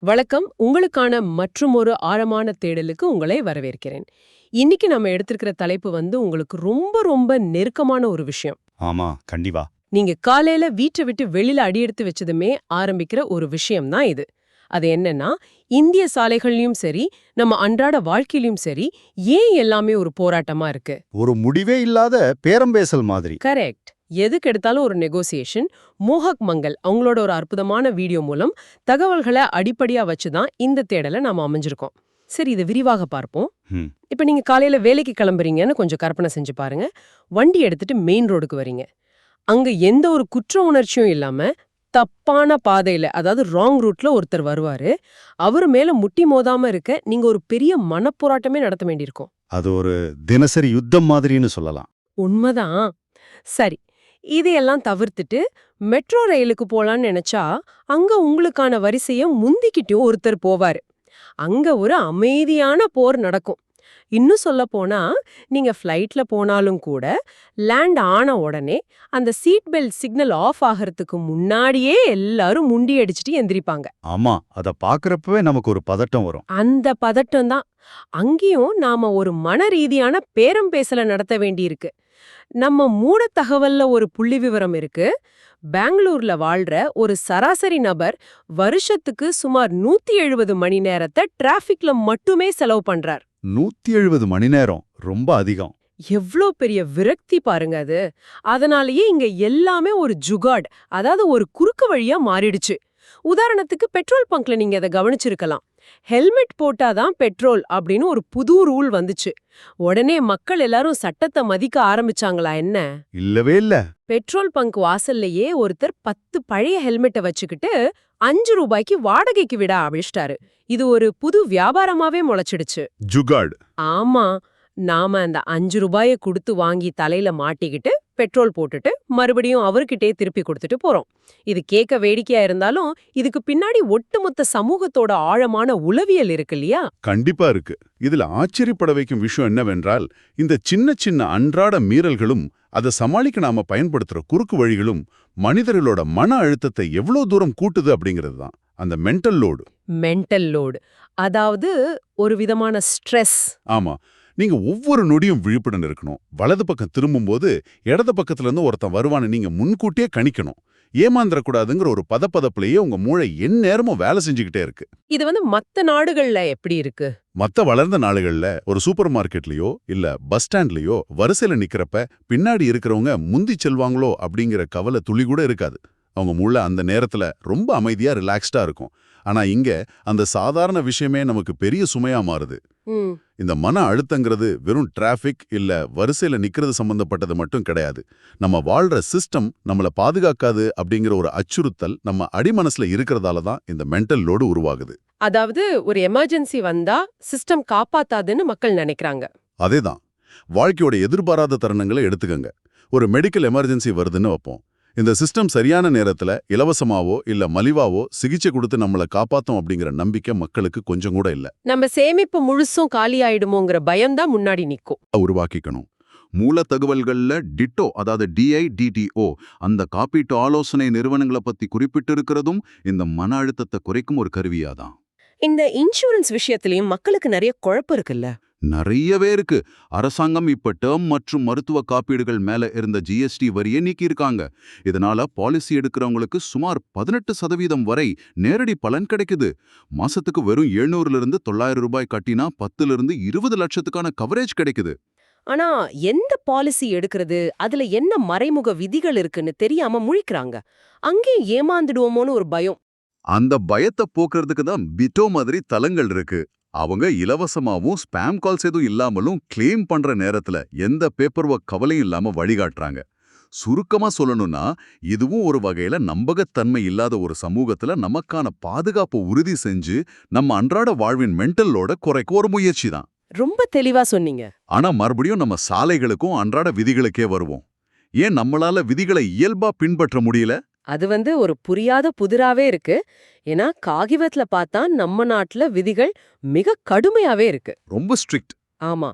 வணக்கம். உங்களுக்கான மற்றுமொரு ஆழமான தேடலுக்கு உங்களை வரவேற்கிறேன். இன்னைக்கு நம்ம எடுத்திருக்கிற தலைப்பு உங்களுக்கு ரொம்ப ரொம்ப நெருக்கமான ஒரு விஷயம். ஆமா, கண்டிப்பா. நீங்க காலையில வீட்டை விட்டு வெளியில அடியெடுத்து வச்சதுமே ஆரம்பிக்கிற ஒரு விஷயம் தான் இது. அது என்னன்னா, இந்திய சாலைகள்லயும் சரி, நம்ம அன்றாட வாழ்க்கையிலயும் சரி, ஏன் எல்லாமே ஒரு போராட்டமா இருக்கு? ஒரு முடிவே இல்லாத பேரம்பேசல் மாதிரி. கரெக்ட். எதுக்கு எடுத்தாலும் ஒரு நெகோசியேஷன். மோஹக் மங்கல் அவங்களோட ஒரு அற்புதமான வீடியோ மூலம் தகவல்களை அடிப்படையா வச்சுதான் இந்த தேடலை நாம அமைஞ்சிருக்கோம். சரி, இதை விரிவாக பார்ப்போம். ம். இப்ப நீங்க காலையில வேலைக்கு கிளம்புறீங்கன்னு கொஞ்சம் கற்பனை செஞ்சு பாருங்க. வண்டி எடுத்துட்டு மெயின் ரோடுக்கு வரீங்க. அங்க எந்த ஒரு குற்ற உணர்ச்சியும் இல்லாம தப்பான பாதையில, அதாவது ராங் ரூட்ல ஒருத்தர் வருவாரு. அவரு மேல முட்டி மோதாம இருக்க நீங்க ஒரு பெரிய மனப்போராட்டமே நடத்த வேண்டியிருக்கும். அது ஒரு தினசரி யுத்தம் மாதிரின்னு சொல்லலாம். உண்மைதான். சரி, இதையெல்லாம் தவிர்த்துட்டு மெட்ரோ ரயிலுக்கு போலான்னு நினைச்சா அங்க உங்களுக்கான வரிசைய முந்திக்கிட்டும் ஒருத்தர் போவாரு. அங்க ஒரு அமைதியான போர் நடக்கும். இன்னும் சொல்ல போனா, நீங்க ஃப்ளைட்ல போனாலும் கூட லேண்ட் ஆன உடனே அந்த சீட் பெல்ட் சிக்னல் ஆஃப் ஆகிறதுக்கு முன்னாடியே எல்லாரும் முண்டி அடிச்சுட்டு எந்திரிப்பாங்க. ஆமா, அத பாக்குறப்பவே நமக்கு ஒரு பதட்டம் வரும். அந்த பதட்டம் தான். அங்கேயும் நாம ஒரு மன ரீதியான பேரம் பேசல நடத்த வேண்டியிருக்கு. நம்ம மூட தகவல்ல ஒரு புள்ளி விவரம் இருக்கு. பெங்களூர்ல வாழ்ற ஒரு சராசரி நபர் வருஷத்துக்கு சுமார் 170 மணி நேரத்தை டிராஃபிக்ல மட்டுமே செலவு பண்றார். 170 மணி நேரம் ரொம்ப அதிகம். எவ்ளோ பெரிய விரக்தி பாருங்க அது. அதனாலேயே இங்க எல்லாமே ஒரு ஜுகாட், அதாவது ஒரு குறுக்கு வழியா மாறிடுச்சு. உதாரணத்துக்கு பெட்ரோல் பங்க்ல நீங்க அதை கவனிச்சிருக்கலாம். ஹெல்மெட் போட்டாதான் பெட்ரோல் அப்படின்னு ஒரு புது ரூல் வந்துச்சு. உடனே மக்கள் எல்லாரும் சட்டத்தை மதிக்க ஆரம்பிச்சாங்களா என்ன? இல்லவே இல்ல. பெட்ரோல் பங்க் வாசல்லையே ஒருத்தர் 10 பழைய ஹெல்மெட்டை வச்சுக்கிட்டு 5 ரூபாய்க்கு வாடகைக்கு விட ஆரம்பிச்சிட்டாரு. இது ஒரு புது வியாபாரமாவே முளைச்சிடுச்சு. ஜுகாட். ஆமா, நாம அந்த 5 ரூபாய கொடுத்து வாங்கி தலையில மாட்டிக்கிட்டு பெட்ரோல் போட்டுட்டு மறுபடியும் அவர்கிட்டே திருப்பி கொடுத்துட்டு போறோம். இது கேட்க வேடிக்கையா இருந்தாலும் இதுக்கு பின்னாடி ஒட்டுமொத்த சமூகத்தோட ஆழமான உளவியல் இருக்கு இல்லையா? கண்டிப்பா இருக்கு. இதுல ஆச்சரியப்பட வைக்கும் விஷயம் என்னவென்றால், இந்த சின்ன சின்ன அன்றாட மீறல்களும் அதை சமாளிக்க நாம பயன்படுத்துற குறுக்கு வழிகளும் மனிதர்களோட மன அழுத்தத்தை எவ்வளவு தூரம் கூட்டுது அப்படிங்கிறது தான் அந்த மென்டல் லோடு. மென்டல் லோடு, அதாவது ஒரு விதமான ஸ்ட்ரெஸ். ஆமா, நீங்க ஒவ்வொரு நொடியும் விழிப்புடன் இருக்கணும். வலது பக்கம் திரும்பும்போது இடது பக்கத்துல இருந்து ஒருத்தன் வருவான்னு நீங்க முன்கூட்டியே கணிக்கணும். ஏமாந்துடக்கூடாதுங்கிற ஒரு பதப்பதப்புலயே உங்க மூளை எந்நேரமும் வேலை செஞ்சுக்கிட்டே இருக்கு. இது மத்த நாடுகள்ல எப்படி இருக்கு? மத்த வளர்ந்த நாடுகள்ல ஒரு சூப்பர் மார்க்கெட்லயோ இல்ல பஸ் ஸ்டாண்ட்லயோ வரிசையில நிக்கிறப்ப பின்னாடி இருக்கிறவங்க முந்தி செல்வாங்களோ அப்படிங்கிற கவலை துளி கூட இருக்காது. அவங்க மூளை அந்த நேரத்துல ரொம்ப அமைதியா ரிலாக்ஸ்டா இருக்கும். ஆனா இங்க அந்த சாதாரண விஷயமே நமக்கு பெரிய சுமையா மாறுது. இந்த மன அழுத்தங்கிறது வெறும் டிராஃபிக் இல்ல வரிசையில நிக்கிறது சம்பந்தப்பட்டது மட்டும் கிடையாது. நம்ம வாழ்ற சிஸ்டம் நம்மள பாதுகாக்காது அப்படிங்கிற ஒரு அச்சுறுத்தல் நம்ம அடிமனசுல இருக்கிறதால தான் இந்த மென்டல் லோடு உருவாகுது. அதாவது ஒரு எமர்ஜென்சி வந்தா சிஸ்டம் காப்பாத்தாதுன்னு மக்கள் நினைக்கிறாங்க. அதேதான். வாழ்க்கையோட எதிர்பாராத தருணங்களை எடுத்துக்கங்க. ஒரு மெடிக்கல் எமர்ஜென்சி வருதுன்னு வைப்போம். இந்த சிஸ்டம் சரியான நேரத்துல இலவசமாவோ இல்ல மலிவாவோ சிகிச்சை கொடுத்து நம்மளை காப்பாத்தும் அப்படிங்கிற நம்பிக்கை மக்களுக்கு கொஞ்சம் கூட இல்ல. நம்ம சேமிப்பு முழுசும் காலி ஆயிடுமோங்கிற பயம்தான் முன்னாடி நிக்கும். உருவாக்கிக்கணும். மூல தகவல்கள்ல டிட்டோ, அதாவது DIDTO, அந்த காப்பீட்டு ஆலோசனை நிறுவனங்களை பத்தி குறிப்பிட்டிருக்கிறதும் இந்த மன அழுத்தத்தை குறைக்கும் ஒரு கருவியாதான். இந்த இன்சூரன்ஸ் விஷயத்திலயும் மக்களுக்கு நிறைய குழப்பம் இருக்குல்ல. நிறையவே இருக்கு. அரசாங்கம் இப்ப டேர்ம் மற்றும் மருத்துவ காப்பீடுகள் மேல இருந்த GST வரியை நீக்கியிருக்காங்க. இதனால பாலிசி எடுக்கிறவங்களுக்கு சுமார் 18% வரை நேரடி பலன் கிடைக்குது. மாசத்துக்கு வெறும் 700 900 ரூபாய் கட்டினா 10 20 லட்சத்துக்கான கவரேஜ் கிடைக்குது. ஆனா எந்த பாலிசி எடுக்கிறது, அதுல என்ன மறைமுக விதிகள் இருக்குன்னு தெரியாம முழிக்கிறாங்க. அங்கே ஏமாந்துடுவோமோன்னு ஒரு பயம். அந்த பயத்தை போக்குறதுக்கு தான் பிட்டோ மாதிரி தளங்கள் இருக்கு. அவங்க இலவசமாவும் ஸ்பாம் கால்ஸ் எதுவும் இல்லாமலும் கிளைம் பண்ற நேரத்துல எந்த பேப்பர் ஒர்க் கவலையும் இல்லாம வழிகாட்டுறாங்க. சுருக்கமா சொல்லணும்னா, இதுவும் ஒரு வகையில நம்பகத்தன்மை இல்லாத ஒரு சமூகத்துல நமக்கான பாதுகாப்பு உறுதி செஞ்சு நம்ம அன்றாட வாழ்வின் மென்டலோட குறைக்க ஒரு முயற்சி தான். ரொம்ப தெளிவா சொன்னீங்க. ஆனா மறுபடியும் நம்ம சாலைகளுக்கும் அன்றாட விதிகளுக்கே வருவோம். ஏன் நம்மளால விதிகளை இயல்பா பின்பற்ற முடியல? அது ஒரு புரியாத புதிராவே இருக்கு. ஏன்னா காகிதத்துல பார்த்தா நம்ம நாட்டுல விதிகள் மிக கடுமையாவே இருக்கு. ரொம்ப ஸ்ட்ரிக்ட். ஆமா,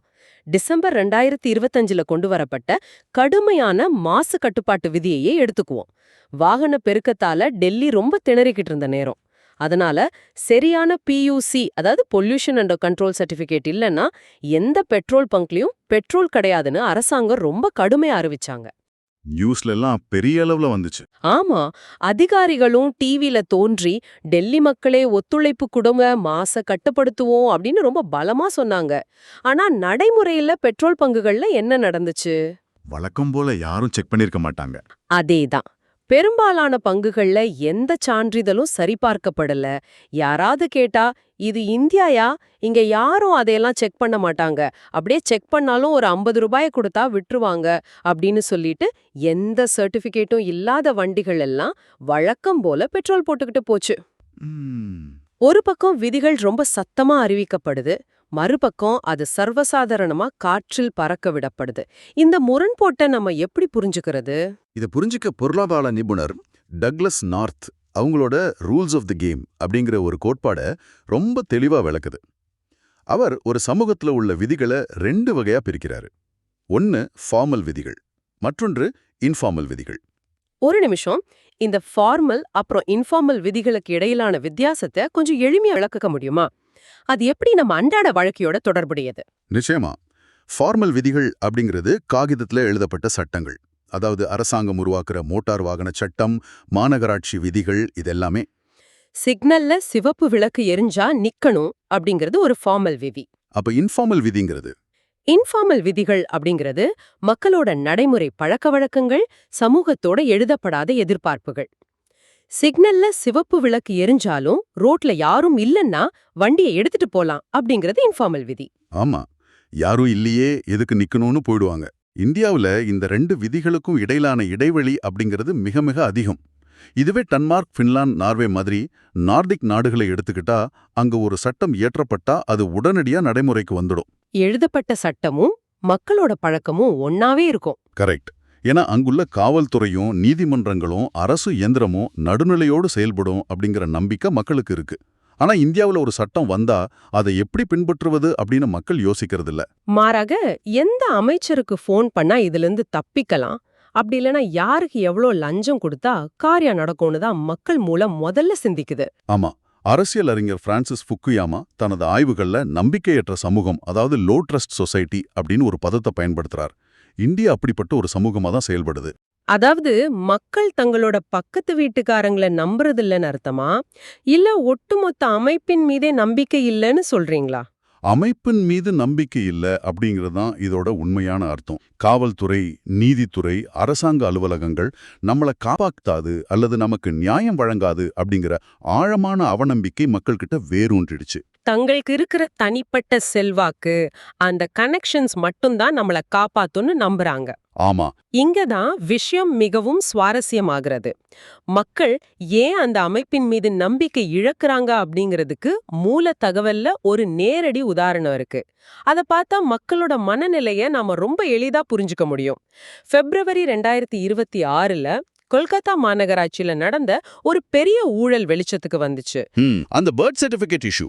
டிசம்பர் 2025ல கொண்டு வரப்பட்ட கடுமையான மாசு கட்டுப்பாட்டு விதியையே எடுத்துக்குவோம். வாகன பெருக்கத்தால டெல்லி ரொம்ப திணறிக்கிட்டு இருந்த நேரம். அதனால சரியான PUC அதாவது பொல்யூஷன் அண்ட் கண்ட்ரோல் சர்டிபிகேட் இல்லைன்னா எந்த பெட்ரோல் பங்க்லயும் பெட்ரோல் கிடையாதுன்னு அரசாங்கம் ரொம்ப கடுமையா அறிவிச்சாங்க. நியூஸ்ல எல்லாம் பெரிய அளவுல வந்துச்சு. ஆமா, அதிகாரிகளும் டிவில தோன்றி டெல்லி மக்களே ஒத்துழைப்பு கொடுங்க, மாச கட்டுப்படுத்துவோம் அப்படின்னு ரொம்ப பலமா சொன்னாங்க. ஆனா நடைமுறையில பெட்ரோல் பங்குகள்ல என்ன நடந்துச்சு? வழக்கம் போல யாரும் செக் பண்ணிருக்க மாட்டாங்க. அதேதான். பெரும்பாலான பங்குகள்ல எந்த சான்றிதழும் சரிபார்க்கப்படல. யாராவது கேட்டா இது இந்தியாயா, இங்க யாரும் அதையெல்லாம் செக் பண்ண மாட்டாங்க, அப்படியே செக் பண்ணாலும் ஒரு 50 ரூபாய கொடுத்தா விட்டுருவாங்க அப்படின்னு சொல்லிட்டு எந்த சர்டிபிகேட்டும் இல்லாத வண்டிகள் எல்லாம் வழக்கம் போல பெட்ரோல் போட்டுக்கிட்டு போச்சு. ஒரு பக்கம் விதிகள் ரொம்ப சத்தமா அறிவிக்கப்படுது, மறுபக்கம் அது சர்வசாதாரணமா காற்றில் பறக்க விடப்படுது. இந்த முரண்பாட்டை நம்ம எப்படி புரிஞ்சுக்கிறது? இதை புரிஞ்சுக்க பொருளாதார நிபுணர் டக்ளஸ் நார்த் அவங்களோட ரூல்ஸ் ஆஃப் தி கேம் அப்படிங்கிற ஒரு கோட்பாடை ரொம்ப தெளிவா விளக்குது. அவர் ஒரு சமூகத்துல உள்ள விதிகளை 2 வகையா பிரிக்கிறாரு. ஒன்னு ஃபார்மல் விதிகள், மற்றொன்று இன்ஃபார்மல் விதிகள். ஒரு நிமிஷம், இந்த ஃபார்மல் அப்புறம் இன்ஃபார்மல் விதிகளுக்கு இடையிலான வித்தியாசத்தை கொஞ்சம் எளிமையா விளக்க முடியுமா? அது எப்படி நம்ம அன்றாட வாழ்க்கையோட தொடர்புடையது? நிச்சயமா. ஃபார்மல் விதிகள் அப்படிங்கிறது காகிதத்துல எழுதப்பட்ட சட்டங்கள். அதாவது அரசாங்கம் உருவாக்குற மோட்டார் வாகன சட்டம், மாநகராட்சி விதிகள், இதெல்லாமே. சிக்னல்ல சிவப்பு விளக்கு எரிஞ்சா நிக்கணும் அப்படிங்கிறது ஒரு ஃபார்மல் விதி. அப்ப இன்ஃபார்மல் விதிங்கிறது? இன்ஃபார்மல் விதிகள் அப்படிங்கிறது மக்களோட நடைமுறை பழக்கவழக்கங்கள், சமூகத்தோட எழுதப்படாத எதிர்பார்ப்புகள். சிக்னல்ல சிவப்பு விளக்கு எரிஞ்சாலும் ரோட்ல யாரும் இல்லன்னா வண்டியை எடுத்துட்டு போலாம் அப்படிங்கிறது இன்ஃபார்மல் விதி. ஆமா, யாரும் இல்லையே எதுக்கு நிக்கணும்னு போயிடுவாங்க. இந்தியாவுல இந்த 2 விதிகளுக்கும் இடையிலான இடைவெளி அப்படிங்கிறது மிக மிக அதிகம். இதுவே டென்மார்க், பின்லாந்து, நார்வே மாதிரி நார்டிக் நாடுகளை எடுத்துக்கிட்டா அங்க ஒரு சட்டம் இயற்றப்பட்டா அது உடனடியா நடைமுறைக்கு வந்துடும். எழுதப்பட்ட சட்டமும் மக்களோட பழக்கமும் ஒன்னாவே இருக்கும். கரெக்ட். ஏன்னா அங்குள்ள காவல்துறையும் நீதிமன்றங்களும் அரசு இயந்திரமும் நடுநிலையோடு செயல்படும் அப்படிங்கிற நம்பிக்கை மக்களுக்கு இருக்கு. ஆனா இந்தியாவுல ஒரு சட்டம் வந்தா அதை எப்படி பின்பற்றுவது அப்படின்னு மக்கள் யோசிக்கிறது இல்ல. மாறாக எந்த அமைச்சருக்கு ஃபோன் பண்ணா இதுல இருந்து தப்பிக்கலாம், அப்படி இல்லைன்னா யாருக்கு எவ்வளோ லஞ்சம் கொடுத்தா காரியம் நடக்கும்னு தான் மக்கள் மூலம் முதல்ல சிந்திக்குது. ஆமா, அரசியல் அறிஞர் பிரான்சிஸ் ஃபுக்குயாமா தனது ஆய்வுகள்ல நம்பிக்கையற்ற சமூகம், அதாவது லோ ட்ரஸ்ட் சொசைட்டி அப்படின்னு ஒரு பதத்தை பயன்படுத்துறார். இந்தியா அப்படிப்பட்ட ஒரு சமூகமா தான் செயல்படுது. அதாவது மக்கள் தங்களோட பக்கத்து வீட்டுக்காரங்களை நம்புறதில்லன்னு அர்த்தமா, இல்ல ஒட்டுமொத்த அமைப்பின் மீதே நம்பிக்கை இல்லைன்னு சொல்றீங்களா? அமைப்பின் மீது நம்பிக்கை இல்ல அப்படிங்கிறது தான் இதோட உண்மையான அர்த்தம். காவல்துறை, நீதித்துறை, அரசாங்க அலுவலகங்கள் நம்மளை காப்பாத்தாது அல்லது நமக்கு நியாயம் வழங்காது அப்படிங்கிற ஆழமான அவநம்பிக்கை மக்கள்கிட்ட வேரூன்றிடுச்சு. தங்களுக்கு இருக்கிற தனிப்பட்ட செல்வாக்கு, அந்த கனெக்ஷன்ஸ் மட்டும்தான் நம்மள காப்பாத்துன்னு நம்புறாங்க. ஆமா, இங்கதான் விஷயம் மிகவும் சுவாரஸ்யமாகிறது. மக்கள் ஏன் அந்த அமைப்பின் மீது நம்பிக்கை இழக்கிறாங்க அப்படிங்கிறதுக்கு மூல தகவல்ல ஒரு நேரடி உதாரணம் இருக்கு. அத பார்த்தா மக்களோட மனநிலைய நாம ரொம்ப எளிதா புரிஞ்சுக்க முடியும். பிப்ரவரி 2026ல கொல்கத்தா மாநகராட்சியில நடந்த ஒரு பெரிய ஊழல் வெளிச்சத்துக்கு வந்துச்சு. அந்த பர்த் சர்டிபிகேட் இஷ்யூ.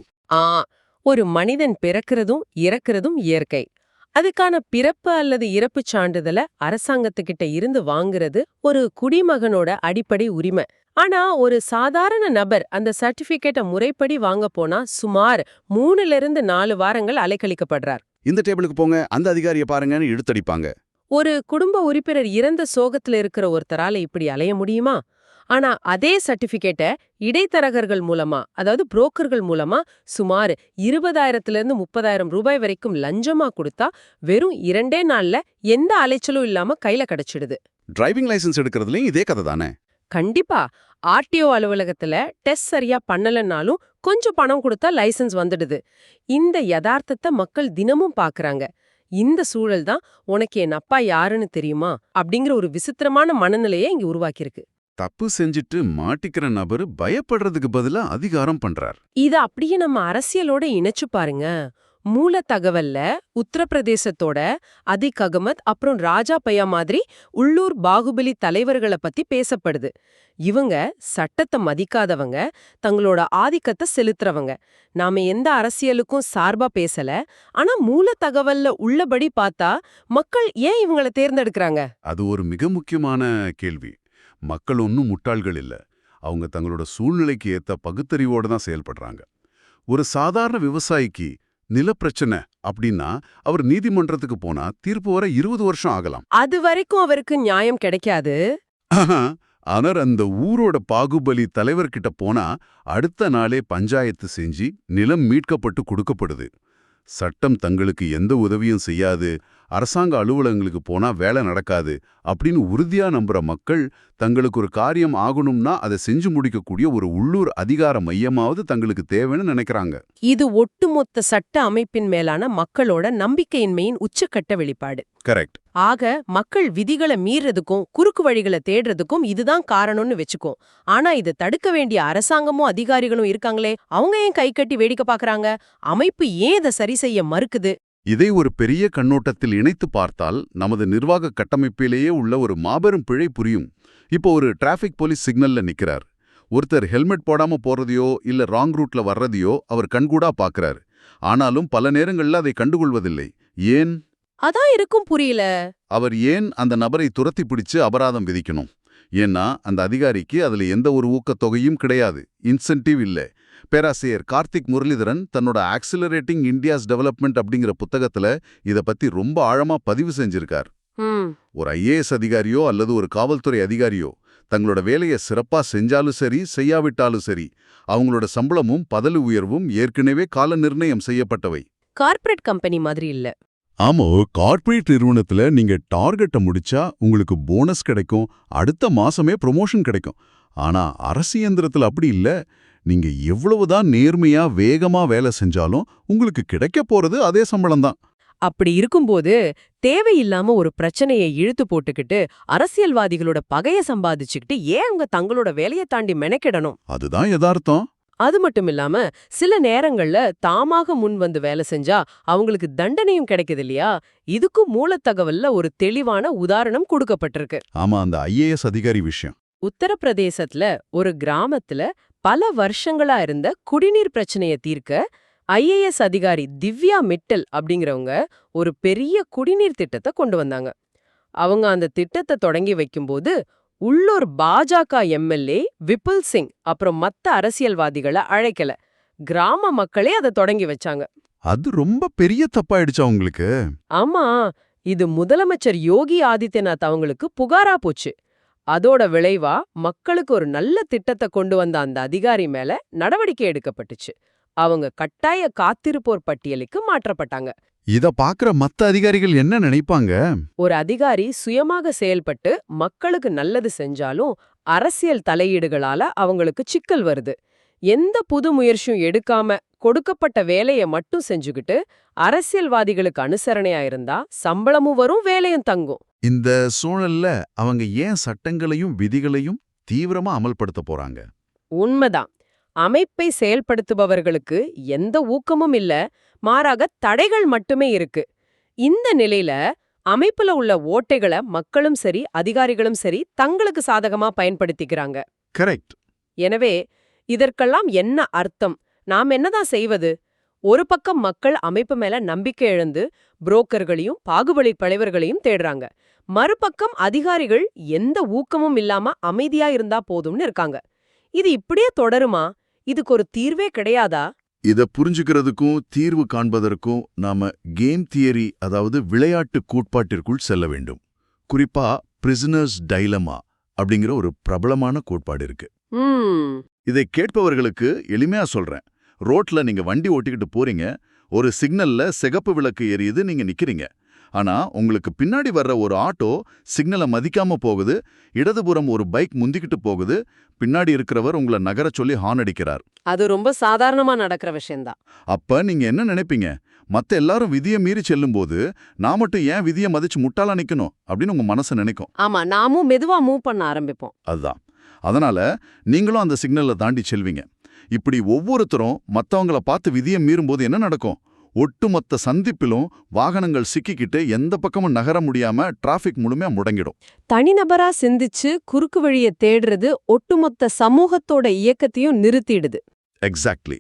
ஒரு மனிதன் பிறக்கிறதும் இறக்கிறதும் இயற்கை. அதுக்கான பிறப்பு அல்லது இறப்புச் சான்றிதழ அரசாங்கத்துக்கிட்ட இருந்து வாங்குறது ஒரு குடிமகனோட அடிப்படை உரிமை. ஆனா ஒரு சாதாரண நபர் அந்த சர்டிபிகேட்டை முறைப்படி வாங்க போனா சுமார் 3 to 4 வாரங்கள் அலைக்கழிக்கப்படுறார். இந்த டேபிளுக்கு போங்க, அந்த அதிகாரியை பாருங்கன்னு இழுத்தடிப்பாங்க. ஒரு குடும்ப உறுப்பினர் இறந்த சோகத்துல இருக்கிற ஒருத்தரால இப்படி அலைய முடியுமா? ஆனா அதே சர்டிபிகேட்டை இடைத்தரகர்கள் மூலமா, அதாவது புரோக்கர்கள் மூலமா சுமார் 20,000 to 30,000 ரூபாய் வரைக்கும் லஞ்சமா கொடுத்தா வெறும் 2 நாள்ல எந்த அலைச்சலும் இல்லாம கையில கிடைச்சிடுது. டிரைவிங் லைசென்ஸ் எடுக்கிறதுலயும் இதே கதை தானே? கண்டிப்பா. RTO அலுவலகத்துல டெஸ்ட் சரியா பண்ணலனாலும் கொஞ்சம் பணம் கொடுத்தா லைசென்ஸ் வந்துடுது. இந்த யதார்த்தத்தை மக்கள் தினமும் பாக்குறாங்க. இந்த சூழல் தான் உனக்கு என் அப்பா யாருன்னு தெரியுமா அப்படிங்கிற ஒரு விசித்திரமான மனநிலையை இங்க உருவாக்கியிருக்கு. தப்பு செஞ்சுட்டு மாட்டிக்கிற நபரு பயப்படுறதுக்கு பதிலா அதிகாரம் பண்றார். இத அப்படியே நம்ம அரசியலோட இணைச்சு பாருங்க. மூல தகவல்ல உத்தரப்பிரதேசத்தோட அதிக் அகமத் அப்புறம் ராஜா பையா மாதிரி உள்ளூர் பாகுபலி தலைவர்களை பத்தி பேசப்படுது. இவங்க சட்டத்தை மதிக்காதவங்க, தங்களோட ஆதிக்கத்தை செலுத்துறவங்க. நாம எந்த அரசியலுக்கும் சார்பா பேசல, ஆனா மூல தகவல்ல உள்ளபடி பார்த்தா மக்கள் ஏன் இவங்களை தேர்ந்தெடுக்கிறாங்க? அது ஒரு மிக முக்கியமான கேள்வி. மக்கள் ஒன்னும் முட்டாள்கள் இல்ல. அவங்க தங்களோட சூழ்நிலைக்கு ஏத்த பகுத்தறிவோட தான் செயல்படுறாங்க. ஒரு சாதாரண விவசாயிக்கு நிலப்பிரச்சனை அப்படின்னா அவர் நீதிமன்றத்துக்கு போனா தீர்ப்பு வர 20 வருஷம் ஆகலாம். அது வரைக்கும் அவருக்கு நியாயம் கிடைக்காது. ஆனால் அந்த ஊரோட பாகுபலி தலைவர்கிட்ட போனா அடுத்த நாளே பஞ்சாயத்து செஞ்சு நிலம் மீட்கப்பட்டு கொடுக்கப்படுது. சட்டம் தங்களுக்கு எந்த உதவியும் செய்யாது, அரசாங்க அலுவலகங்களுக்கு போனா வேலை நடக்காது அப்படின்னு உறுதியா நம்புற மக்கள் தங்களுக்கு ஒரு காரியம் ஆகணும்னா அதை செஞ்சு முடிக்கக்கூடிய ஒரு உள்ளூர் அதிகார மையமாவது தங்களுக்கு தேவைன்னு நினைக்கிறாங்க. இது ஒட்டுமொத்த சட்ட அமைப்பின் மேலான மக்களோட நம்பிக்கையின்மையின் உச்சக்கட்ட வெளிப்பாடு. கரெக்ட். ஆக மக்கள் விதிகளை மீறதுக்கும் குறுக்கு வழிகளை தேடுறதுக்கும் இதுதான் காரணம்னு வெச்சுக்கோ. ஆனா இதை தடுக்க வேண்டிய அரசாங்கமும் அதிகாரிகளும் இருக்காங்களே, அவங்க ஏன் கை கட்டி வேடிக்கை பாக்குறாங்க? அமைப்பு ஏன் இதை சரி செய்ய மறுக்குது? இதை ஒரு பெரிய கண்ணோட்டத்தில் இணைத்து பார்த்தால் நமது நிர்வாக கட்டமைப்பிலேயே உள்ள ஒரு மாபெரும் பிழை புரியும். இப்போ ஒரு டிராஃபிக் போலீஸ் சிக்னல்ல நிக்கிறார். ஒருத்தர் ஹெல்மெட் போடாம போறதையோ இல்ல ராங் ரூட்ல வர்றதையோ அவர் கண்கூடா பாக்குறாரு. ஆனாலும் பல நேரங்கள்ல அதை கண்டுகொள்வதில்லை. ஏன்? அதான் இருக்கும் புரியல. அவர் ஏன் அந்த நபரை துரத்தி பிடிச்சு அபராதம் விதிக்கணும்? ஏன்னா அந்த அதிகாரிக்கு அதுல எந்த ஒரு ஊக்கத்தொகையும் கிடையாது, இன்சென்டிவ் இல்ல. பேராசிரியர் கார்த்திக் முரளிதரன் தன்னோட ஆக்சிலரேட்டிங் இந்தியாஸ் டெவலப்மெண்ட் அப்படிங்கிற புத்தகத்துல இத பத்தி ரொம்ப ஆழமா பதிவு செஞ்சிருக்கார். ஒரு IAS அதிகாரியோ அல்லது ஒரு காவல்துறை அதிகாரியோ தங்களோட வேலையை சிறப்பா செஞ்சாலும் சரி செய்யாவிட்டாலும் சரி அவங்களோட சம்பளமும் பதவி உயர்வும் ஏற்கனவே கால நிர்ணயம் செய்யப்பட்டவை. கார்ப்பரேட் கம்பெனி மாதிரி இல்ல. ஆமா, கார்ப்பரேட் நிறுவனத்துல நீங்க டார்கெட்டை முடிச்சா உங்களுக்கு போனஸ் கிடைக்கும், அடுத்த மாசமே ப்ரொமோஷன் கிடைக்கும். ஆனா அரசு இயந்திரத்துல அப்படி இல்ல. நீங்க எவ்வளவுதான் நேர்மையா வேகமா வேலை செஞ்சாலும் உங்களுக்கு கிடைக்க போறது அதே சம்பளம் தான். அப்படி இருக்கும்போது தேவையில்லாம ஒரு பிரச்சனையை இழுத்து போட்டுக்கிட்டு அரசியல்வாதிகளோட பகைய சம்பாதிச்சுக்கிட்டு ஏன் அவங்க தங்களோட வேலையை தாண்டி மெனக்கிடணும்? அதுதான் யதார்த்தம். அது மட்டும் இல்லாம சில நேரங்கள்ல தாமாக முன் வந்து வேலை செஞ்சா அவங்களுக்கு தண்டனையும் கிடைக்குது இல்லையா? இதுக்கும் மூலத்தகவல்ல ஒரு தெளிவான உதாரணம் கொடுக்கப்பட்டிருக்கு. ஆமா, அந்த IAS அதிகாரி விஷயம். உத்தரப்பிரதேசத்துல ஒரு கிராமத்துல பல வருஷங்களா இருந்த குடிநீர் பிரச்சனைய தீர்க்க IAS அதிகாரி திவ்யா மிட்டல் அப்படிங்கிறவங்க ஒரு பெரிய குடிநீர் திட்டத்தை கொண்டு வந்தாங்க. அவங்க அந்த திட்டத்தை தொடங்கி வைக்கும்போது உள்ளூர் பாஜக MLA விபுல் சிங் அப்புறம் மத்த அரசியல்வாதிகளை அழைக்கல, கிராம மக்களே அதை தொடங்கி வச்சாங்க. அது ரொம்ப பெரிய தப்பாயிடுச்சா உங்களுக்கு? ஆமா, இது முதலமைச்சர் யோகி ஆதித்யநாத் அவங்களுக்கு புகாரா போச்சு. அதோட விளைவா மக்களுக்கு ஒரு நல்ல திட்டத்தை கொண்டு வந்த அந்த அதிகாரி மேல நடவடிக்கை எடுக்கப்பட்டுச்சு. அவங்க கட்டாய காத்திருப்போர் பட்டியலுக்கு மாற்றப்பட்டாங்க. இத பாக்குற மத்த அதிகாரிகள் என்ன நினைப்பாங்க? ஒரு அதிகாரி சுயமாக செயல்பட்டு மக்களுக்கு நல்லது செஞ்சாலும் அரசியல் தலையீடுகளால அவங்களுக்கு சிக்கல் வருது. எந்த புது முயற்சியும் எடுக்காம கொடுக்கப்பட்ட வேலையை மட்டும் செஞ்சுக்கிட்டு அரசியல்வாதிகளுக்கு அனுசரணையா இருந்தா சம்பளமும் வரும், வேலையும் தங்கும். இந்த சூழல்ல அவங்க ஏன் சட்டங்களையும் விதிகளையும் தீவிரமா அமல்படுத்த போறாங்க? உண்மைதான். அமைப்பை செயல்படுத்துபவர்களுக்கு எந்த ஊக்கமும் இல்ல, மாறாக தடைகள் மட்டுமே இருக்கு. இந்த நிலையில அமைப்புல உள்ள ஓட்டைகளை மக்களும் சரி அதிகாரிகளும் சரி தங்களுக்கு சாதகமா பயன்படுத்திக்கிறாங்க. கரெக்ட். எனவே இதற்கெல்லாம் என்ன அர்த்தம்? நாம் என்னதான் செய்வது? ஒரு பக்கம் மக்கள் அமைப்பு மேல நம்பிக்கை இழந்து புரோக்கர்களையும் பாகுபலி பழைவர்களையும் தேடுறாங்க. மறுபக்கம் அதிகாரிகள் எந்த ஊக்கமும் இல்லாம அமைதியா இருந்தா போதும்னு இருக்காங்க. இது இப்படியே தொடருமா? இதுக்கு ஒரு தீர்வே கிடையாதா? இத புரிஞ்சுக்கிறதுக்கும் தீர்வு காண்பதற்கும் நாம கேம் தியரி, அதாவது விளையாட்டு கோட்பாட்டிற்குள் செல்ல வேண்டும். குறிப்பா பிரிசனர்ஸ் டைலமா அப்படிங்கிற ஒரு பிரபலமான கோட்பாடு இருக்கு. இதை கேட்பவர்களுக்கு எளிமையா சொல்றேன். ரோட்ல நீங்க வண்டி ஓட்டிக்கிட்டு போறீங்க, ஒரு சிக்னல்ல சிகப்பு விளக்கு எரியுது, நீங்க நிக்கிறீங்க. ஆனா உங்களுக்கு பின்னாடி வர்ற ஒரு ஆட்டோ சிக்னலை மதிக்காம போகுது, இடதுபுறம் ஒரு பைக் முந்திக்கிட்டு போகுது, பின்னாடி இருக்கிறவர் உங்களை நகர சொல்லி ஹார்ன் அடிக்கிறார். அது ரொம்ப சாதாரணமா நடக்கிற விஷயம்தான். அப்ப நீங்க என்ன நினைப்பீங்க? மத்த எல்லாரும் விதியை மீறி செல்லும்போது நான் மட்டும் ஏன் விதியை மதிச்சு முட்டாளா நிக்கணும் அப்படின்னு உங்க மனசு நினைக்கும். ஆமா, நாமும் மெதுவா மூவ் பண்ண ஆரம்பிப்போம். அதுதான். அதனால நீங்களும் அந்த சிக்னலை தாண்டி செல்வீங்க. இப்படி ஒவ்வொருத்தரும் மத்தவங்கள பார்த்து விதியை மீறும்போது என்ன நடக்கும்? ஒட்டுமொத்த சந்திப்பிலும் வாகனங்கள் சிக்கிக்கிட்டு எந்த பக்கமும் நகர முடியாம டிராஃபிக் முழுமையா முடங்கிடும். தனிநபரா சிந்திச்சு குறுக்கு வழியை தேடுறது ஒட்டுமொத்த சமூகத்தோட இயக்கத்தையும் நிறுத்திடுது. எக்ஸாக்ட்லி.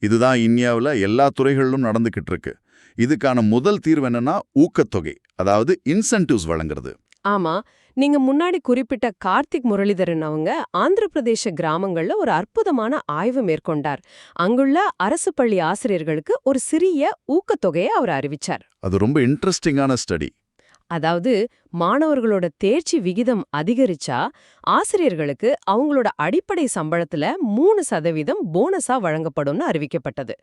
இதுதான் இந்தியாவில் எல்லா துறைகளிலும் நடந்துகிட்டு இருக்கு. இதுக்கான முதல் தீர்வு என்னன்னா ஊக்கத்தொகை, அதாவது இன்சென்டிவ்ஸ் வழங்குறது. ஆமா, நீங்க முன்னாடி குறிப்பிட்ட கார்த்திக் முரளிதரன் அவங்க ஆந்திர பிரதேச கிராமங்கள்ல ஒரு அற்புதமான ஆய்வு மேற்கொண்டார். அங்குள்ள அரசு பள்ளி ஆசிரியர்களுக்கு ஒரு சிறிய ஊக்கத்தொகையை அவர் அறிவிச்சார். அது ரொம்ப இன்ட்ரெஸ்டிங்கான ஸ்டடி. அதாவது மாணவர்களோட தேர்ச்சி விகிதம் அதிகரிச்சா ஆசிரியர்களுக்கு அவங்களோட அடிப்படை சம்பளத்துல 3% போனஸா வழங்கப்படும்னு அறிவிக்கப்பட்டது.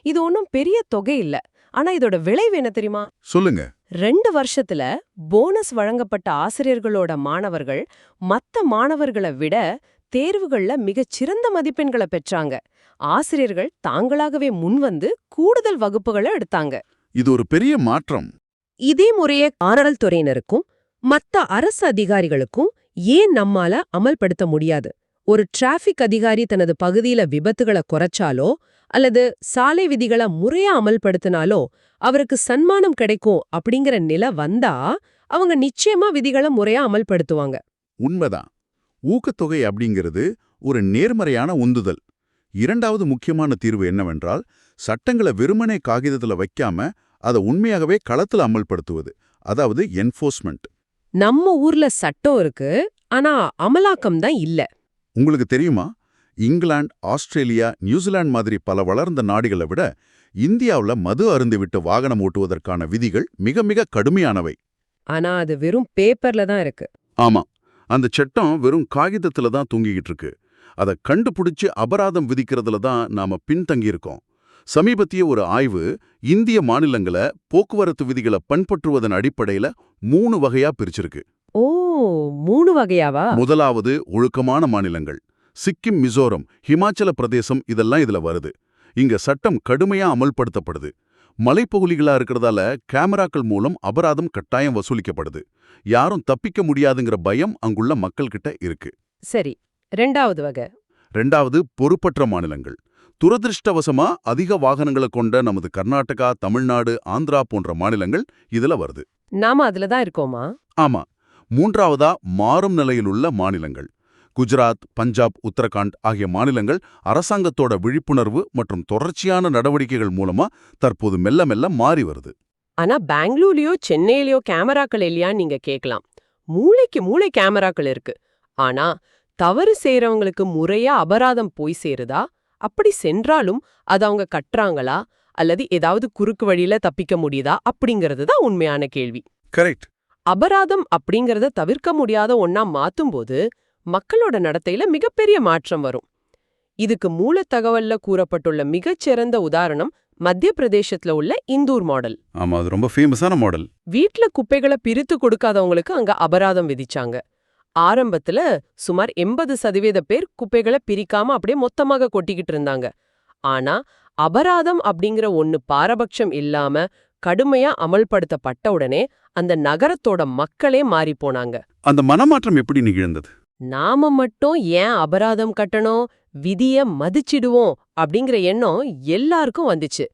இது ஒன்றும் பெரிய தொகை இல்ல. ஆனா இதோட விளைவு என்ன தெரியுமா? சொல்லுங்க. 2 வருஷத்துல போனஸ் வழங்கப்பட்ட ஆசிரியர்களோட மாணவர்கள் மத்த மாணவர்களை விட தேர்வுகள்ல மிகச் சிறந்த மதிப்பெண்களை பெற்றாங்க. ஆசிரியர்கள் தாங்களாகவே முன்வந்து கூடுதல் வகுப்புகளை எடுத்தாங்க. இது ஒரு பெரிய மாற்றம். இதே முறையை காவல்துறையினருக்கும் மத்த அரசு அதிகாரிகளுக்கும் ஏன் நம்மால அமல்படுத்த முடியாது? ஒரு டிராஃபிக் அதிகாரி தனது பகுதியில விபத்துகளை குறைச்சாலோ அல்லது சாலை விதிகளை முறையா அமல்படுத்தினாலோ அவருக்கு சன்மானம் கிடைக்கும் அப்படிங்கிற நிலை வந்தா அவங்க நிச்சயமா விதிகளை முறையா அமல்படுத்துவாங்க. உண்மைதான். ஊக்கத்தொகை அப்படிங்கிறது ஒரு நேர்மறையான உந்துதல். இரண்டாவது முக்கியமான தீர்வு என்னவென்றால், சட்டங்களை வெறுமனே காகிதத்துல வைக்காம அதை உண்மையாகவே களத்துல அமல்படுத்துவது, அதாவது என்ஃபோர்ஸ்மெண்ட். நம்ம ஊர்ல சட்டம் இருக்கு, ஆனா அமலாக்கம் தான் இல்ல. உங்களுக்கு தெரியுமா, இங்கிலாந்து, ஆஸ்திரேலியா, நியூசிலாந்து மாதிரி பல வளர்ந்த நாடுகளை விட இந்தியாவுல மது அருந்திவிட்டு வாகனம் ஓட்டுவதற்கான விதிகள் மிக மிக கடுமையானவை. ஆனா அது வெறும் பேப்பர்ல தான் இருக்கு. ஆமா, அந்த சட்டம் வெறும் காகிதத்துல தான் தூங்கிக்கிட்டு இருக்கு. அதை கண்டுபிடிச்சு அபராதம் விதிக்கிறதுல தான் நாம பின்தங்கியிருக்கோம். சமீபத்திய ஒரு ஆய்வு இந்திய மாநிலங்களை போக்குவரத்து விதிகளை பண்பற்றுவதன் அடிப்படையில 3 வகையா பிரிச்சிருக்கு. ஓ, 3 வகையாவா? முதலாவது ஒழுக்கமான மாநிலங்கள். சிக்கிம், மிசோரம், ஹிமாச்சல பிரதேசம் இதெல்லாம் இதுல வருது. இங்க சட்டம் கடுமையா அமல்படுத்தப்படுது. மலைப்பகுதிகளா இருக்கிறதால கேமராக்கள் மூலம் அபராதம் கட்டாயம் வசூலிக்கப்படுது. யாரும் தப்பிக்க முடியாதுங்கிற பயம் அங்குள்ள மக்கள்கிட்ட இருக்கு. சரி, 2வது வகை. ரெண்டாவது பொறுப்பற்ற மாநிலங்கள். துரதிருஷ்டவசமா அதிக வாகனங்களை கொண்ட நமது கர்நாடகா, தமிழ்நாடு, ஆந்திரா போன்ற மாநிலங்கள் இதுல வருது. நாம அதுல தான் இருக்கோமா? ஆமா. மூன்றாவதா மாறும் நிலையில் உள்ள மாநிலங்கள். குஜராத், பஞ்சாப், உத்தரகாண்ட் ஆகிய மாநிலங்கள் அரசாங்கத்தோட விழிப்புணர்வு மற்றும் தொடர்ச்சியான நடவடிக்கைகள் மூலமா தற்போது மெல்ல மெல்ல மாறி வருது. ஆனா பெங்களூர்லயோ சென்னையிலயோ கேமராக்கள் இல்லையான்னு நீங்க கேட்கலாம். மூளைக்கு மூளை கேமராக்கள் இருக்கு. ஆனா தவறு செய்யறவங்களுக்கு முறையா அபராதம் போய் சேருதா? அப்படி சென்றாலும் அது அவங்க கட்டுறாங்களா அல்லது ஏதாவது குறுக்கு வழியில தப்பிக்க முடியுதா அப்படிங்கிறது தான் உண்மையான கேள்வி. கரெக்ட். அபராதம் அப்படிங்கறத தவிர்க்க முடியாத ஒண்ணா மாத்தும்போது மக்களோட நடத்தையில மிகப்பெரிய மாற்றம் வரும். இதுக்கு மூல தகவல்ல கூறப்பட்டுள்ள மிகச்சிறந்த உதாரணம் மத்திய பிரதேசத்துல உள்ள இந்தூர் மாடல். ஆமா, அது ரொம்ப ஃபேமஸான மாடல். வீட்ல குப்பைகளை பிரித்து கொடுக்காதவங்களுக்கு அங்க அபராதம் விதிச்சாங்க. ஆரம்பத்துல சுமார் 80% பேர் குப்பைகளை பிரிக்காம அப்படியே மொத்தமாக கொட்டிக்கிட்டு இருந்தாங்க. ஆனா அபராதம் அப்படிங்கிற ஒண்ணு பாரபட்சம் இல்லாம கடுமையா அமல்படுத்தப்பட்ட உடனே அந்த நகரத்தோட மக்களே மாறி போனாங்க. அந்த மனமாற்றம் எப்படி நிகழ்ந்தது? நாம மட்டும் ஏன் அபராதம் கட்டணும், விதிய மதிச்சிடுவோம் அப்படிங்கிற எண்ணம் எல்லாருக்கும் வந்துச்சு.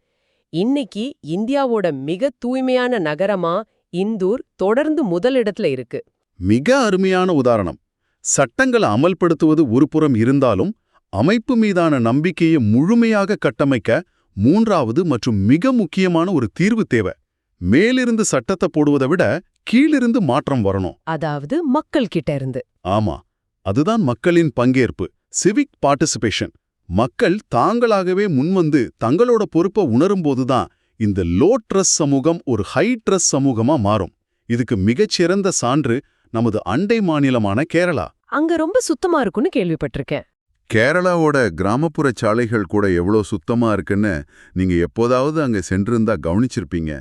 இன்னைக்கு இந்தியாவோட மிக தூய்மையான நகரமா இந்தூர் தொடர்ந்து முதலிடத்துல இருக்கு. மிக அருமையான உதாரணம். சட்டங்களை அமல்படுத்துவது ஒருபுறம் இருந்தாலும் அமைப்பு மீதான நம்பிக்கையை முழுமையாக கட்டமைக்க 3வது மற்றும் மிக முக்கியமான ஒரு தீர்வு தேவை. மேலிருந்து சட்டத்தை போடுவதை விட கீழிருந்து மாற்றம் வரணும். அதாவது மக்கள் கிட்ட இருந்து. ஆமா, அதுதான் மக்களின் பங்கேற்பு, சிவிக் பார்ட்டிசிபேஷன். மக்கள் தாங்களாகவே முன்வந்து தங்களோட பொறுப்பை உணரும்போதுதான் இந்த லோ ட்ரஸ்ட் சமூகம் ஒரு ஹை ட்ரஸ்ட் சமூகமா மாறும். இதுக்கு மிகச்சிறந்த சான்று நமது அண்டை மாநிலமான கேரளா. அங்க ரொம்ப சுத்தமா இருக்குன்னு கேள்விப்பட்டிருக்கேன். கேரளாவோட கிராமப்புற சாலைகள் கூட எவ்வளோ சுத்தமா இருக்குன்னு நீங்க எப்போதாவது அங்க சென்றிருந்தா கவனிச்சிருப்பீங்க.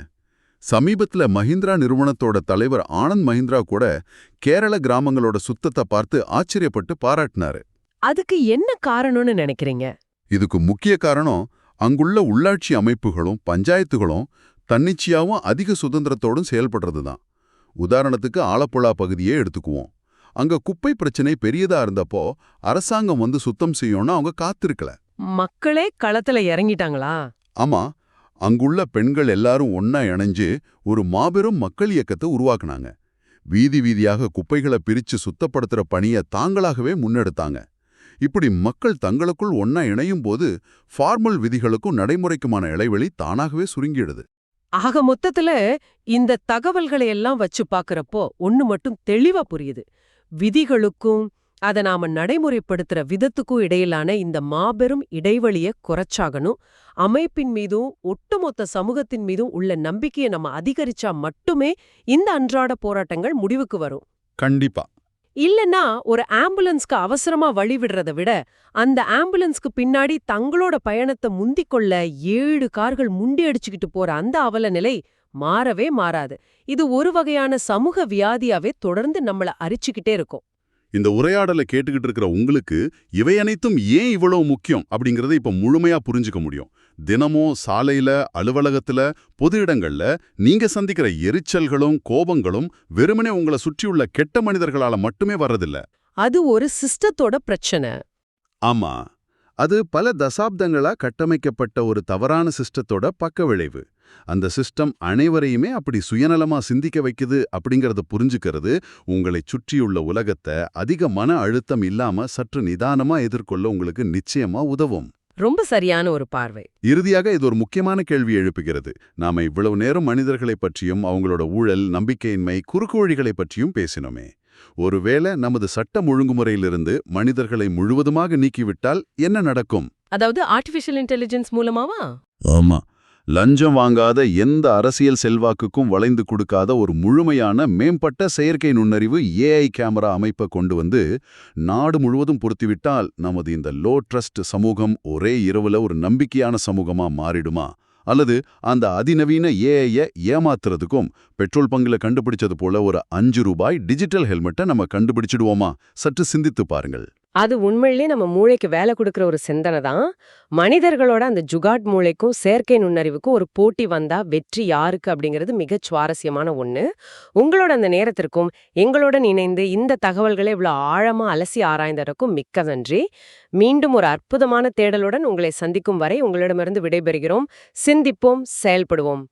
சமீபத்துல மஹிந்திரா நிறுவனத்தோட தலைவர் ஆனந்த் மஹிந்திரா கூட கேரள கிராமங்களோட சுத்தத்தை பார்த்து ஆச்சரியப்பட்டு பாராட்டினாரு. அதுக்கு என்ன காரணம்னு நினைக்கிறீங்க? இதுக்கு முக்கிய காரணம் அங்குள்ள உள்ளாட்சி அமைப்புகளும் பஞ்சாயத்துகளும் தன்னிச்சையாவும் அதிக சுதந்திரத்தோடும் செயல்படுறதுதான். உதாரணத்துக்கு ஆலப்புழா பகுதியே எடுத்துக்குவோம். அங்க குப்பை பிரச்சனை பெரியதா இருந்தப்போ அரசாங்கம் வந்து சுத்தம் செய்யணும்னு அவங்க காத்திருக்கல. மக்களே களத்துல இறங்கிட்டாங்களா? ஆமா, அங்குள்ள பெண்கள் எல்லாரும் ஒன்னா இணைஞ்சு ஒரு மாபெரும் மக்கள் இயக்கத்தை உருவாக்குனாங்க. வீதி வீதியாக குப்பைகளை பிரிச்சு சுத்தப்படுத்துற பணியை தாங்களாகவே முன்னெடுத்தாங்க. இப்படி மக்கள் தங்களுக்குள் ஒன்னா இணையும் போது ஃபார்மல் விதிகளுக்கும் நடைமுறைக்குமான இடைவெளி தானாகவே சுருங்கிடுது. ஆக மொத்தத்துல இந்த தகவல்களை எல்லாம் வச்சு பாக்குறப்போ ஒண்ணு மட்டும் தெளிவா புரியுது. விதிகளுக்கும் அத நாம நடைமுறைப்படுத்துற விதத்துக்கும் இடையிலான இந்த மாபெரும் இடைவெளிய குறைச்சாகணும். அமைப்பின் மீதும் ஒட்டுமொத்த சமூகத்தின் மீதும் உள்ள நம்பிக்கையை நம்ம அதிகரிச்சா மட்டுமே இந்த அன்றாட போராட்டங்கள் முடிவுக்கு வரும். கண்டிப்பா. இல்லன்னா ஒரு ஆம்புலன்ஸ்க்கு அவசரமா வழி விடுறத விட அந்த ஆம்புலன்ஸ்க்கு பின்னாடி தங்களோட பயணத்தை முந்திக்கொள்ள 7 கார்கள் முண்டி அடிச்சுக்கிட்டு போற அந்த அவல நிலை மாறவே மாறாது. இது ஒரு வகையான சமூக வியாதியாவே தொடர்ந்து நம்மள அரிச்சுக்கிட்டே இருக்கும். இந்த உரையாடலை கேட்டுக்கிட்டு இருக்கிற உங்களுக்கு இவை அனைத்தும் ஏன் இவ்வளவு முக்கியம் அப்படிங்கறத இப்ப முழுமையா புரிஞ்சுக்க முடியும். தினமும் சாலையில, அலுவலகத்துல, பொது இடங்கள்ல நீங்க சந்திக்கிற எரிச்சல்களும் கோபங்களும் வெறுமனே உங்களை சுற்றியுள்ள கெட்ட மனிதர்களால மட்டுமே வர்றதில்ல. அது ஒரு சிஸ்டத்தோட பிரச்சனை. ஆமா, அது பல தசாப்தங்களா கட்டமைக்கப்பட்ட ஒரு தவறான சிஸ்டத்தோட பக்க விளைவு. அந்த சிஸ்டம் அனைவரையுமே அப்படி சுயநலமா சிந்திக்க வைக்குது அப்படிங்கறத புரிஞ்சுக்கிறது உங்களை சுற்றியுள்ள உலகத்தை அதிக மன அழுத்தம் இல்லாம சற்று நிதானமா எதிர்கொள்ள உங்களுக்கு நிச்சயமா உதவும். ரொம்ப சரியான ஒரு பார்வை. இறுதியாக இது ஒரு முக்கியமான கேள்வி எழுப்புகிறது. நாம இவ்வளவு நேரம் மனிதர்களை பற்றியும் அவங்களோட ஊழல், நம்பிக்கையின்மை, குறுக்கு வழிகளை பற்றியும் பேசினோமே. ஒருவேளை நமது சட்டம் ஒழுங்குமுறையிலிருந்து மனிதர்களை முழுவதுமாக நீக்கிவிட்டால் என்ன நடக்கும்? அதாவது ஆர்டிஃபிஷியல் இன்டெலிஜென்ஸ் மூலமாவா? ஆமா, லஞ்சம் வாங்காத எந்த அரசியல் செல்வாக்குக்கும் வளைந்து கொடுக்காத ஒரு முழுமையான மேம்பட்ட செயற்கை நுண்ணறிவு ஏஐ கேமரா அமைப்பை கொண்டு வந்து நாடு முழுவதும் பொருத்திவிட்டால் நமது இந்த லோ ட்ரஸ்ட் சமூகம் ஒரே இரவுல ஒரு நம்பிக்கையான சமூகமா மாறிடுமா? அல்லது அந்த அதிநவீன ஏஐய ஏமாத்துறதுக்கும் பெட்ரோல் பங்குல கண்டுபிடிச்சது போல ஒரு 5 ரூபாய் டிஜிட்டல் ஹெல்மெட்டை நம்ம கண்டுபிடிச்சிடுவோமா? சற்று சிந்தித்து பாருங்கள். அது உண்மையிலே நம்ம மூளைக்கு வேலை கொடுக்கிற ஒரு சிந்தனை தான். மனிதர்களோட அந்த ஜுகாட் மூளைக்கும் செயற்கை நுண்ணறிவுக்கும் ஒரு போட்டி வந்தா வெற்றி யாருக்கு அப்படிங்கிறது மிகச் சுவாரஸ்யமான ஒண்ணு. உங்களோட அந்த நேரத்திற்கும் எங்களுடன் இணைந்து இந்த தகவல்களை இவ்வளவு ஆழமா அலசி ஆராய்ந்ததற்கும் மிக்க நன்றி. மீண்டும் ஒரு அற்புதமான தேடலுடன் உங்களை சந்திக்கும் வரை உங்களிடமிருந்து விடைபெறுகிறோம். சிந்திப்போம், செயல்படுவோம்.